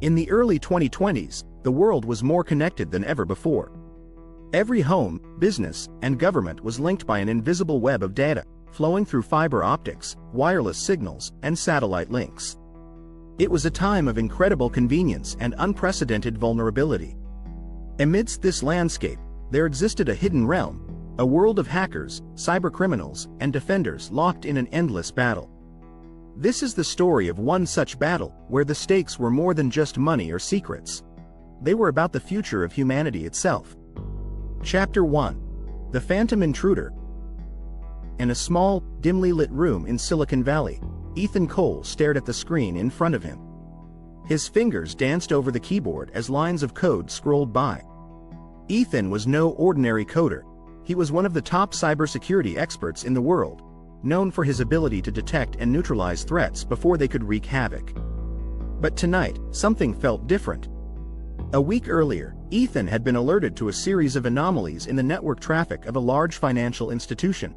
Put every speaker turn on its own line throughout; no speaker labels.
In the early 2020s, the world was more connected than ever before. Every home, business, and government was linked by an invisible web of data, flowing through fiber optics, wireless signals, and satellite links. It was a time of incredible convenience and unprecedented vulnerability. Amidst this landscape, there existed a hidden realm, a world of hackers, cybercriminals, and defenders locked in an endless battle. This is the story of one such battle, where the stakes were more than just money or secrets. They were about the future of humanity itself. Chapter 1. The Phantom Intruder. In a small, dimly lit room in Silicon Valley, Ethan Cole stared at the screen in front of him. His fingers danced over the keyboard as lines of code scrolled by. Ethan was no ordinary coder. He was one of the top cybersecurity experts in the world, known for his ability to detect and neutralize threats before they could wreak havoc. But tonight, something felt different. A week earlier, Ethan had been alerted to a series of anomalies in the network traffic of a large financial institution.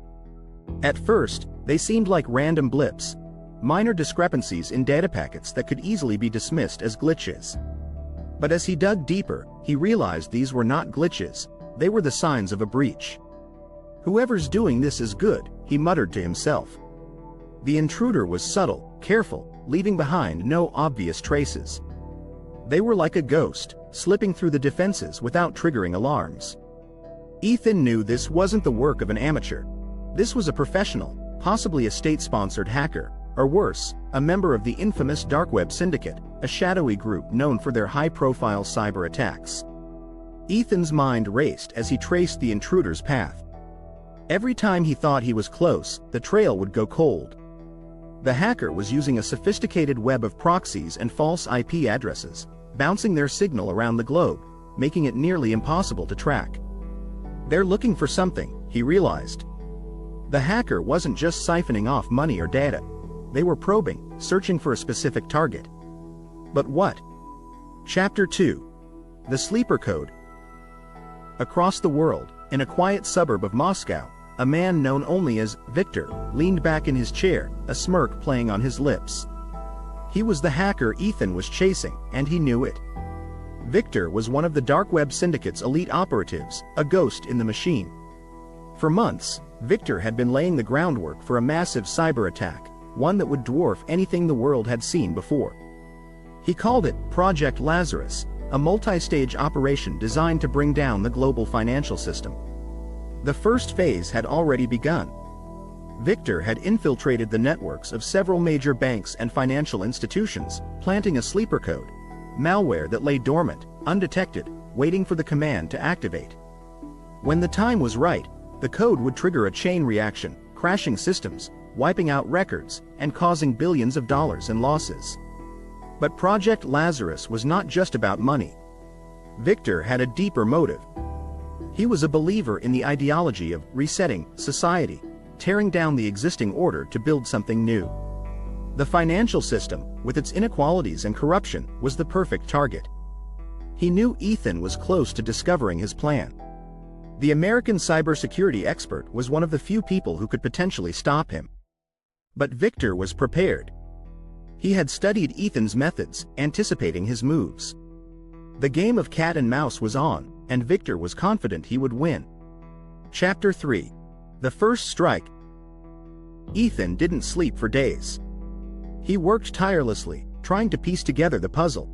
At first, they seemed like random blips, minor discrepancies in data packets that could easily be dismissed as glitches. But as he dug deeper, he realized these were not glitches, they were the signs of a breach. "Whoever's doing this is good," he muttered to himself. The intruder was subtle, careful, leaving behind no obvious traces. They were like a ghost, slipping through the defenses without triggering alarms. Ethan knew this wasn't the work of an amateur. This was a professional, possibly a state-sponsored hacker, or worse, a member of the infamous dark web syndicate, a shadowy group known for their high-profile cyber attacks. Ethan's mind raced as he traced the intruder's path. Every time he thought he was close, the trail would go cold. The hacker was using a sophisticated web of proxies and false IP addresses, bouncing their signal around the globe, making it nearly impossible to track. They're looking for something, he realized. The hacker wasn't just siphoning off money or data. They were probing, searching for a specific target. But what? Chapter 2. The Sleeper Code. Across the world, in a quiet suburb of Moscow, a man known only as Victor leaned back in his chair, a smirk playing on his lips. He was the hacker Ethan was chasing, and he knew it. Victor was one of the dark web syndicate's elite operatives, a ghost in the machine. For months, Victor had been laying the groundwork for a massive cyber attack, one that would dwarf anything the world had seen before. He called it Project Lazarus, a multi-stage operation designed to bring down the global financial system. The first phase had already begun. Victor had infiltrated the networks of several major banks and financial institutions, planting a sleeper code, malware that lay dormant, undetected, waiting for the command to activate. When the time was right, the code would trigger a chain reaction, crashing systems, wiping out records, and causing billions of dollars in losses. But Project Lazarus was not just about money. Victor had a deeper motive. He was a believer in the ideology of resetting society, tearing down the existing order to build something new. The financial system, with its inequalities and corruption, was the perfect target. He knew Ethan was close to discovering his plan. The American cybersecurity expert was one of the few people who could potentially stop him. But Victor was prepared. He had studied Ethan's methods, anticipating his moves. The game of cat and mouse was on, and Victor was confident he would win. Chapter 3. The First Strike. Ethan didn't sleep for days. He worked tirelessly, trying to piece together the puzzle.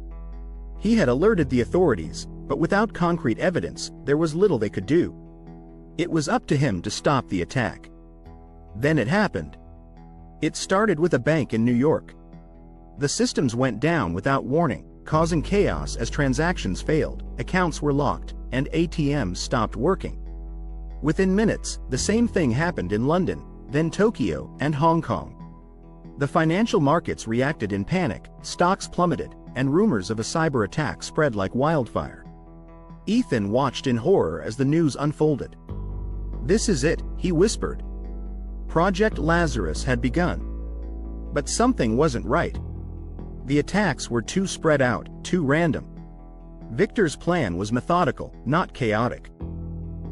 He had alerted the authorities, but without concrete evidence, there was little they could do. It was up to him to stop the attack. Then it happened. It started with a bank in New York. The systems went down without warning, causing chaos as transactions failed, accounts were locked, and ATMs stopped working. Within minutes, the same thing happened in London, then Tokyo, and Hong Kong. The financial markets reacted in panic, stocks plummeted, and rumors of a cyber attack spread like wildfire. Ethan watched in horror as the news unfolded. "This is it," he whispered. Project Lazarus had begun. But something wasn't right. The attacks were too spread out, too random. Victor's plan was methodical, not chaotic.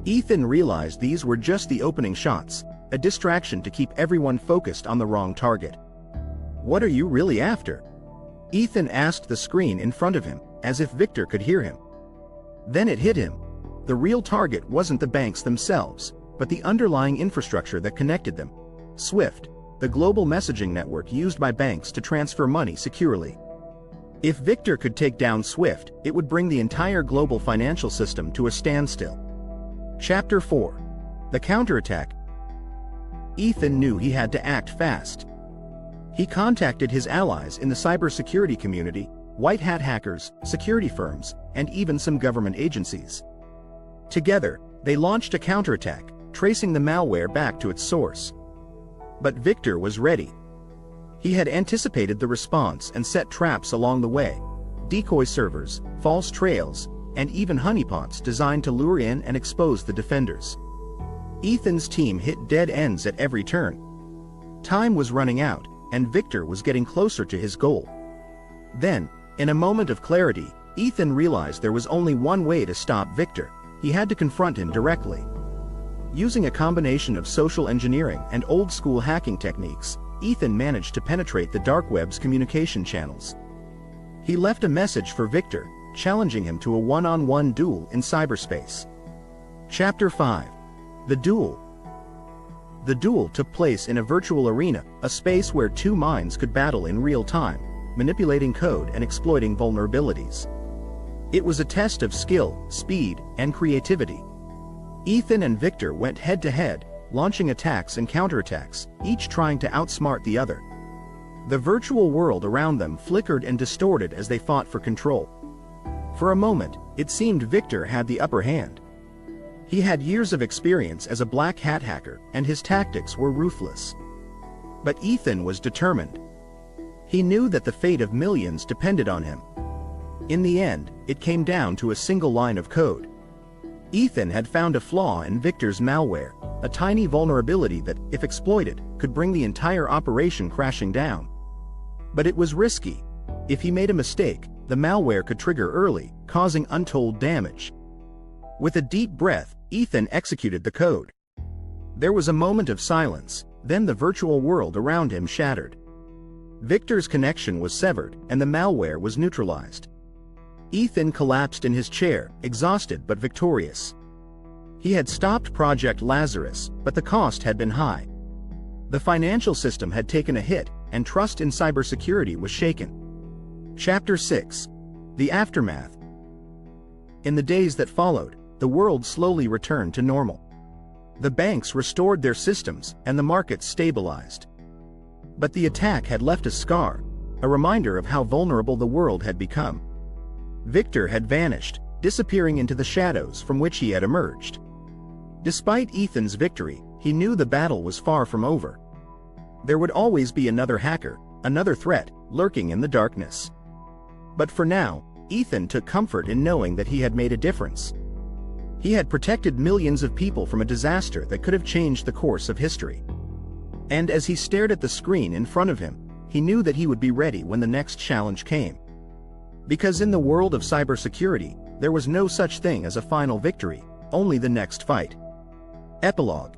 Ethan realized these were just the opening shots, a distraction to keep everyone focused on the wrong target. "What are you really after?" Ethan asked the screen in front of him, as if Victor could hear him. Then it hit him. The real target wasn't the banks themselves, but the underlying infrastructure that connected them. SWIFT, the global messaging network used by banks to transfer money securely. If Victor could take down SWIFT, it would bring the entire global financial system to a standstill. Chapter 4. The Counterattack. Ethan knew he had to act fast. He contacted his allies in the cybersecurity community, white hat hackers, security firms, and even some government agencies. Together, they launched a counterattack, tracing the malware back to its source. But Victor was ready. He had anticipated the response and set traps along the way: decoy servers, false trails, and even honeypots designed to lure in and expose the defenders. Ethan's team hit dead ends at every turn. Time was running out, and Victor was getting closer to his goal. Then, in a moment of clarity, Ethan realized there was only one way to stop Victor. He had to confront him directly. Using a combination of social engineering and old-school hacking techniques, Ethan managed to penetrate the dark web's communication channels. He left a message for Victor, challenging him to a one-on-one duel in cyberspace. Chapter 5. The Duel. The duel took place in a virtual arena, a space where two minds could battle in real time, manipulating code and exploiting vulnerabilities. It was a test of skill, speed, and creativity. Ethan and Victor went head-to-head, launching attacks and counterattacks, each trying to outsmart the other. The virtual world around them flickered and distorted as they fought for control. For a moment, it seemed Victor had the upper hand. He had years of experience as a black hat hacker, and his tactics were ruthless. But Ethan was determined. He knew that the fate of millions depended on him. In the end, it came down to a single line of code. Ethan had found a flaw in Victor's malware, a tiny vulnerability that, if exploited, could bring the entire operation crashing down. But it was risky. If he made a mistake, the malware could trigger early, causing untold damage. With a deep breath, Ethan executed the code. There was a moment of silence, then the virtual world around him shattered. Victor's connection was severed, and the malware was neutralized. Ethan collapsed in his chair, exhausted but victorious. He had stopped Project Lazarus, but the cost had been high. The financial system had taken a hit, and trust in cybersecurity was shaken. Chapter 6. The Aftermath. In the days that followed, the world slowly returned to normal. The banks restored their systems, and the markets stabilized. But the attack had left a scar, a reminder of how vulnerable the world had become. Victor had vanished, disappearing into the shadows from which he had emerged. Despite Ethan's victory, he knew the battle was far from over. There would always be another hacker, another threat, lurking in the darkness. But for now, Ethan took comfort in knowing that he had made a difference. He had protected millions of people from a disaster that could have changed the course of history. And as he stared at the screen in front of him, he knew that he would be ready when the next challenge came. Because in the world of cybersecurity, there was no such thing as a final victory, only the next fight. Epilogue.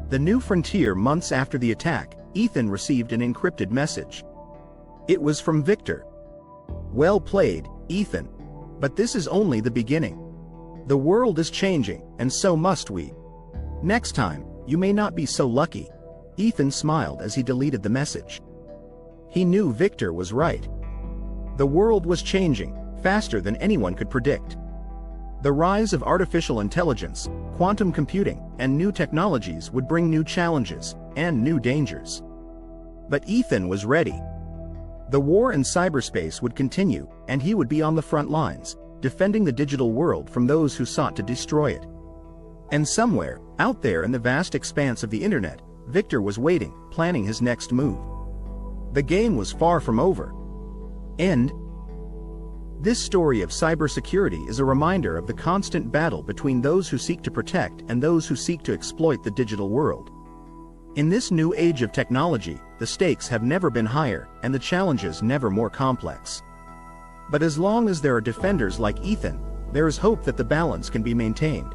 The new frontier. Months after the attack, Ethan received an encrypted message. It was from Victor. Well played, Ethan. But this is only the beginning. The world is changing, and so must we. Next time, you may not be so lucky. Ethan smiled as he deleted the message. He knew Victor was right. The world was changing, faster than anyone could predict. The rise of artificial intelligence, quantum computing, and new technologies would bring new challenges and new dangers. But Ethan was ready. The war in cyberspace would continue, and he would be on the front lines, defending the digital world from those who sought to destroy it. And somewhere, out there in the vast expanse of the internet, Victor was waiting, planning his next move. The game was far from over. End. This story of cybersecurity is a reminder of the constant battle between those who seek to protect and those who seek to exploit the digital world. In this new age of technology, the stakes have never been higher and the challenges never more complex. But as long as there are defenders like Ethan, there is hope that the balance can be maintained.